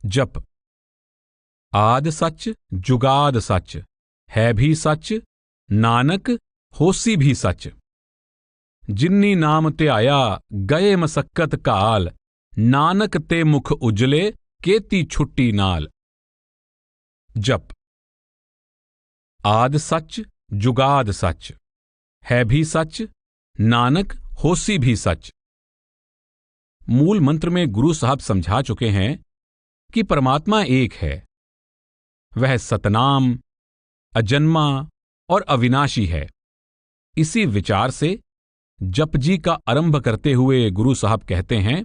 जप। आद सच जुगाद सच, है भी सच, नानक होसी भी सच। जिन्नी नाम ते आया गए मसक्कत काल, नानक ते मुख उजले केती छुट्टी नाल। जप। आद सच जुगाद सच, है भी सच, नानक होसी भी सच। मूल मंत्र में गुरु साहब समझा चुके हैं कि परमात्मा एक है। वह सतनाम, अजन्मा और अविनाशी है। इसी विचार से जप जी का आरंभ करते हुए गुरु साहब कहते हैं,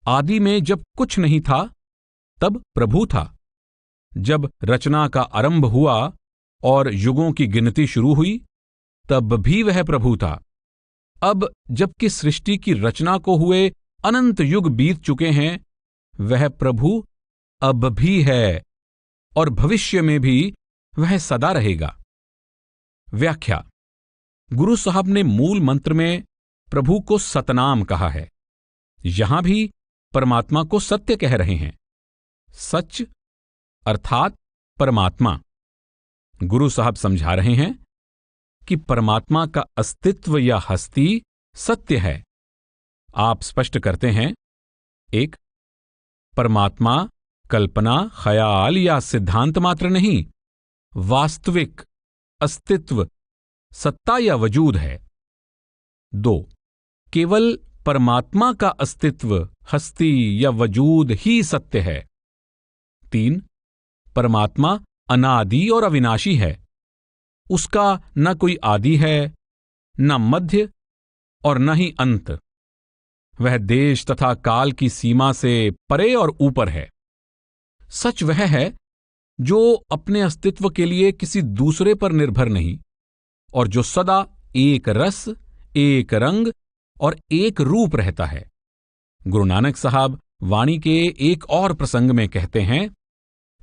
आदि में जब कुछ नहीं था तब प्रभु था। जब रचना का आरंभ हुआ और युगों की गिनती शुरू हुई तब भी वह प्रभु था। अब जबकि सृष्टि की रचना को हुए अनंत युग बीत चुके हैं, वह प्रभु अब भी है और भविष्य में भी वह सदा रहेगा। व्याख्या। गुरु साहब ने मूल मंत्र में प्रभु को सतनाम कहा है। यहां भी परमात्मा को सत्य कह रहे हैं। सच अर्थात परमात्मा। गुरु साहब समझा रहे हैं कि परमात्मा का अस्तित्व या हस्ती सत्य है। आप स्पष्ट करते हैं, एक, परमात्मा कल्पना, ख्याल या सिद्धांत मात्र नहीं, वास्तविक अस्तित्व, सत्ता या वजूद है। 2, केवल परमात्मा का अस्तित्व, हस्ती या वजूद ही सत्य है। 3, परमात्मा अनादि और अविनाशी है। उसका न कोई आदि है, न मध्य और न ही अंत। वह देश तथा काल की सीमा से परे और ऊपर है। सच वह है जो अपने अस्तित्व के लिए किसी दूसरे पर निर्भर नहीं और जो सदा एक रस, एक रंग और एक रूप रहता है। गुरु नानक साहब वाणी के एक और प्रसंग में कहते हैं,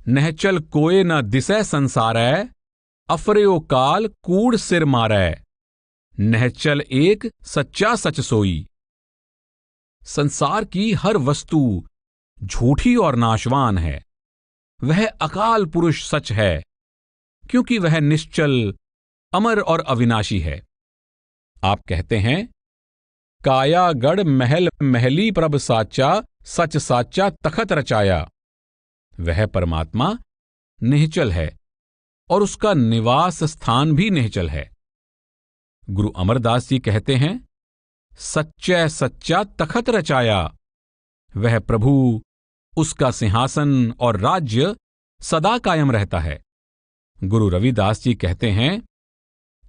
नहचल कोय न दिसै संसारै, अफर्यो काल कूड़ सिर मारै। नहचल एक सच्चा सच सोई। संसार की हर वस्तु झूठी और नाशवान है। वह अकाल पुरुष सच है क्योंकि वह निश्चल, अमर और अविनाशी है। आप कहते हैं, काया गढ़ महल महली प्रभ साचा, सच साचा तखत रचाया। वह परमात्मा निश्चल है और उसका निवास स्थान भी निश्चल है। गुरु अमरदास जी कहते हैं, सच्चा सच्चा तखत रचाया। वह प्रभु, उसका सिंहासन और राज्य सदा कायम रहता है। गुरु रविदास जी कहते हैं,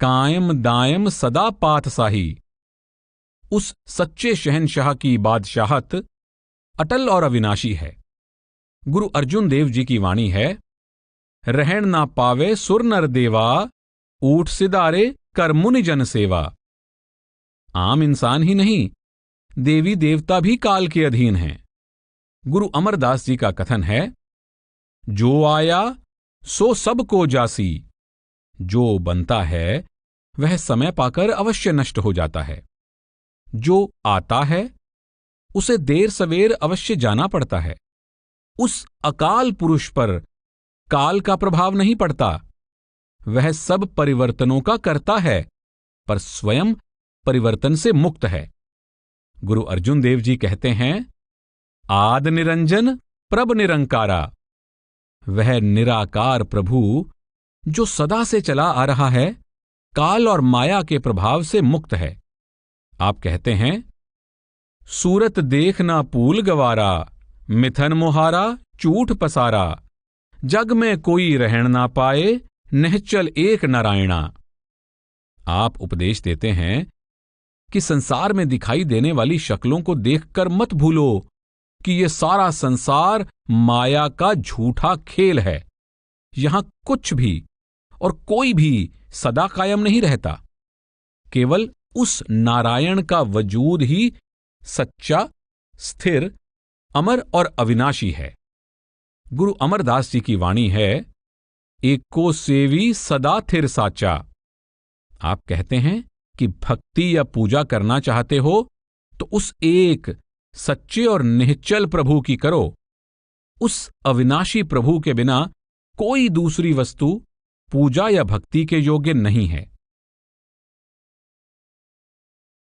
कायम दायम सदा पातशाही। उस सच्चे शहंशाह की बादशाहत अटल और अविनाशी है। गुरु अर्जुन देव जी की वाणी है, रहन ना पावे सुर नर देवा, ऊठ सिधारे कर मुनि जन सेवा। आम इंसान ही नहीं, देवी देवता भी काल के अधीन हैं। गुरु अमरदास जी का कथन है, जो आया सो सबको जासी। जो बनता है वह समय पाकर अवश्य नष्ट हो जाता है। जो आता है उसे देर सवेर अवश्य जाना पड़ता है। उस अकाल पुरुष पर काल का प्रभाव नहीं पड़ता। वह सब परिवर्तनों का कर्ता है पर स्वयं परिवर्तन से मुक्त है। गुरु अर्जुन देव जी कहते हैं, आद निरंजन प्रभ निरंकारा। वह निराकार प्रभु जो सदा से चला आ रहा है, काल और माया के प्रभाव से मुक्त है। आप कहते हैं, सूरत देख ना पूल गवारा, मिथन मुहारा चूठ पसारा। जग में कोई रहन ना पाए, निश्चल एक नारायणा। आप उपदेश देते हैं कि संसार में दिखाई देने वाली शक्लों को देखकर मत भूलो कि यह सारा संसार माया का झूठा खेल है। यहां कुछ भी और कोई भी सदा कायम नहीं रहता। केवल उस नारायण का वजूद ही सच्चा, स्थिर, अमर और अविनाशी है। गुरु अमरदास जी की वाणी है, एको सेवी सदा थिर साचा। आप कहते हैं कि भक्ति या पूजा करना चाहते हो तो उस एक सच्चे और निश्चल प्रभु की करो। उस अविनाशी प्रभु के बिना कोई दूसरी वस्तु पूजा या भक्ति के योग्य नहीं है।